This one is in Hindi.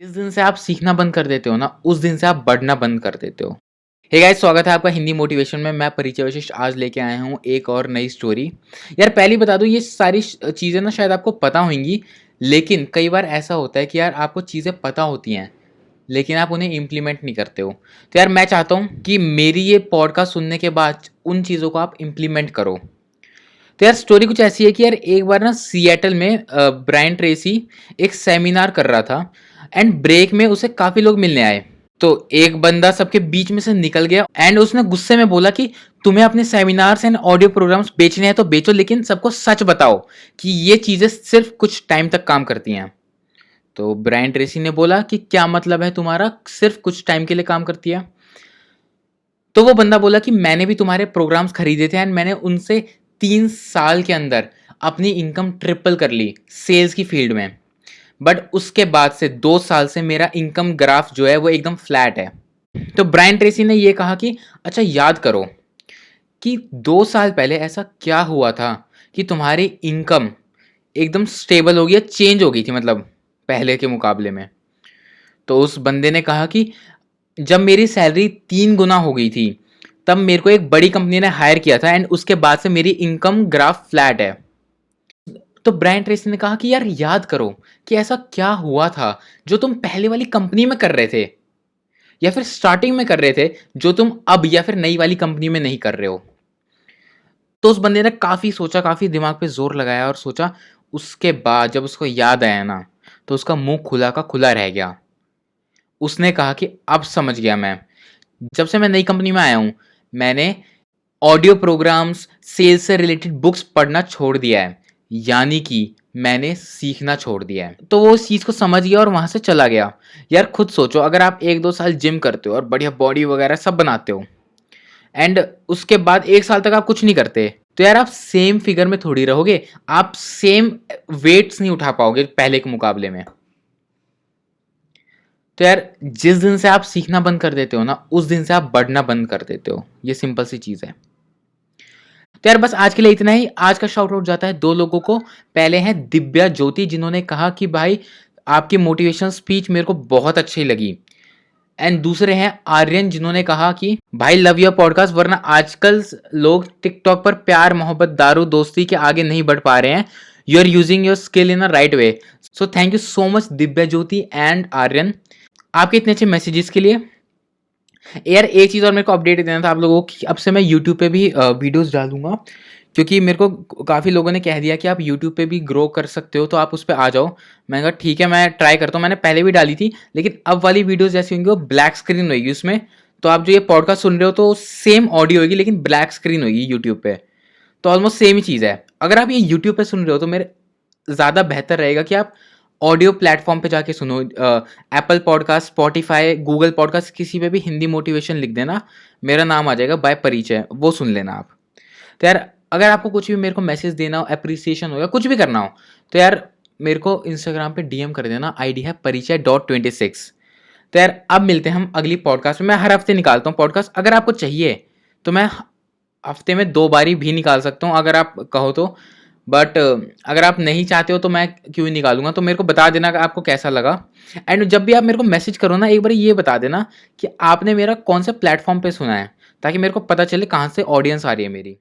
जिस दिन से आप सीखना बंद कर देते हो ना, उस दिन से आप बढ़ना बंद कर देते हो। हे गाइस, स्वागत है आपका हिंदी मोटिवेशन में। मैं परिचय वशिष्ठ आज लेके आया हूँ एक और नई स्टोरी। यार पहले ही बता दूँ, ये सारी चीज़ें ना शायद आपको पता होंगी, लेकिन कई बार ऐसा होता है कि यार आपको चीज़ें पता होती हैं, लेकिन आप उन्हें इम्प्लीमेंट नहीं करते हो। तो यार मैं चाहता हूँ कि मेरी ये पॉडकास्ट सुनने के बाद उन चीज़ों को आप इम्प्लीमेंट करो। तो यार स्टोरी कुछ ऐसी है कि यार एक बार ना सिएटल में ब्रायन ट्रेसी एक सेमिनार कर रहा था एंड ब्रेक में उसे काफ़ी लोग मिलने आए। तो एक बंदा सबके बीच में से निकल गया एंड उसने गुस्से में बोला कि तुम्हें अपने सेमिनार्स एंड ऑडियो प्रोग्राम्स बेचने हैं तो बेचो, लेकिन सबको सच बताओ कि ये चीज़ें सिर्फ कुछ टाइम तक काम करती हैं। तो ब्रायन ट्रेसी ने बोला कि क्या मतलब है तुम्हारा, सिर्फ कुछ टाइम के लिए काम करती है? तो वो बंदा बोला कि मैंने भी तुम्हारे प्रोग्राम्स खरीदे थे एंड मैंने उनसे 3 साल के अंदर अपनी इनकम ट्रिपल कर ली सेल्स की फील्ड में। बट उसके बाद से 2 साल से मेरा इनकम ग्राफ जो है वो एकदम फ्लैट है। तो ब्रायन ट्रेसी ने ये कहा कि अच्छा याद करो कि 2 साल पहले ऐसा क्या हुआ था कि तुम्हारी इनकम एकदम स्टेबल हो गई, चेंज हो गई थी, मतलब पहले के मुकाबले में। तो उस बंदे ने कहा कि जब मेरी सैलरी 3 गुना हो गई थी, तब मेरे को एक बड़ी कंपनी ने हायर किया था एंड उसके बाद से मेरी इनकम ग्राफ फ्लैट है। तो ब्रायन ट्रेसी ने कहा कि यार याद करो कि ऐसा क्या हुआ था जो तुम पहले वाली कंपनी में कर रहे थे या फिर स्टार्टिंग में कर रहे थे, जो तुम अब या फिर नई वाली कंपनी में नहीं कर रहे हो। तो उस बंदे ने काफ़ी सोचा, काफ़ी दिमाग पे जोर लगाया और सोचा। उसके बाद जब उसको याद आया ना, तो उसका मुंह खुला का खुला रह गया। उसने कहा कि अब समझ गया मैं। जब से मैं नई कंपनी में आया हूँ, मैंने ऑडियो प्रोग्राम्स, सेल्स से रिलेटेड बुक्स पढ़ना छोड़ दिया है। यानी कि मैंने सीखना छोड़ दिया है। तो वो उस चीज़ को समझ गया और वहाँ से चला गया। यार खुद सोचो, अगर आप 1-2 साल जिम करते हो और बढ़िया बॉडी वगैरह सब बनाते हो एंड उसके बाद 1 साल तक आप कुछ नहीं करते, तो यार आप सेम फिगर में थोड़ी रहोगे। आप सेम वेट्स नहीं उठा पाओगे पहले के मुकाबले में। तो यार जिस दिन से आप सीखना बंद कर देते हो ना, उस दिन से आप बढ़ना बंद कर देते हो। ये सिंपल सी चीज़ है। तो यार बस आज के लिए इतना ही। आज का शाउट आउट जाता है 2 लोगों को। पहले हैं दिव्या ज्योति, जिन्होंने कहा कि भाई आपकी मोटिवेशनल स्पीच मेरे को बहुत अच्छी लगी। एंड दूसरे हैं आर्यन, जिन्होंने कहा कि भाई लव योर पॉडकास्ट, वरना आजकल लोग टिकटॉक पर प्यार मोहब्बत दारू दोस्ती के आगे नहीं बढ़ पा रहे हैं। You are using your skill in a right way. So thank you so much Divya Jyoti and Aryan, आपके इतने अच्छे मैसेजेस के लिए। यार एक चीज़ और मेरे को अपडेट देना था आप लोगों को कि अब से मैं यूट्यूब पे भी वीडियोस डालूंगा, क्योंकि मेरे को काफ़ी लोगों ने कह दिया कि आप यूट्यूब पे भी ग्रो कर सकते हो, तो आप उस पर आ जाओ। मैंने कहा ठीक है, मैं ट्राई करता हूँ। मैंने पहले भी डाली थी, लेकिन अब वाली वीडियोस जैसी होंगी वो ब्लैक स्क्रीन होगी उसमें। तो आप जो ये पॉडकास्ट सुन रहे हो तो सेम ऑडियो होगी, लेकिन ब्लैक स्क्रीन होगी यूट्यूब पे। तो ऑलमोस्ट सेम ही चीज़ है। अगर आप ये यूट्यूब पे सुन रहे हो तो मेरे ज़्यादा बेहतर रहेगा कि आप ऑडियो प्लेटफॉर्म पे जाके सुनो। Apple podcast, Spotify, Google podcast, किसी पे भी हिंदी मोटिवेशन लिख देना, मेरा नाम आ जाएगा बाय परिचय, वो सुन लेना आप। तो यार अगर आपको कुछ भी मेरे को मैसेज देना हो, अप्रिसिएशन हो या कुछ भी करना हो, तो यार मेरे को इंस्टाग्राम पे डीएम कर देना। आईडी है परिचय.26। तो यार अब मिलते हैं हम अगली पॉडकास्ट में। मैं हर हफ्ते निकालता हूँ पॉडकास्ट। अगर आपको चाहिए तो मैं हफ्ते में 2 बारी भी निकाल सकता हूँ अगर आप कहो तो। बट अगर आप नहीं चाहते हो तो मैं क्यों ही निकालूंगा। तो मेरे को बता देना कि आपको कैसा लगा। एंड जब भी आप मेरे को मैसेज करो ना, एक बार ये बता देना कि आपने मेरा कौन से प्लेटफॉर्म पे सुना है, ताकि मेरे को पता चले कहाँ से ऑडियंस आ रही है मेरी।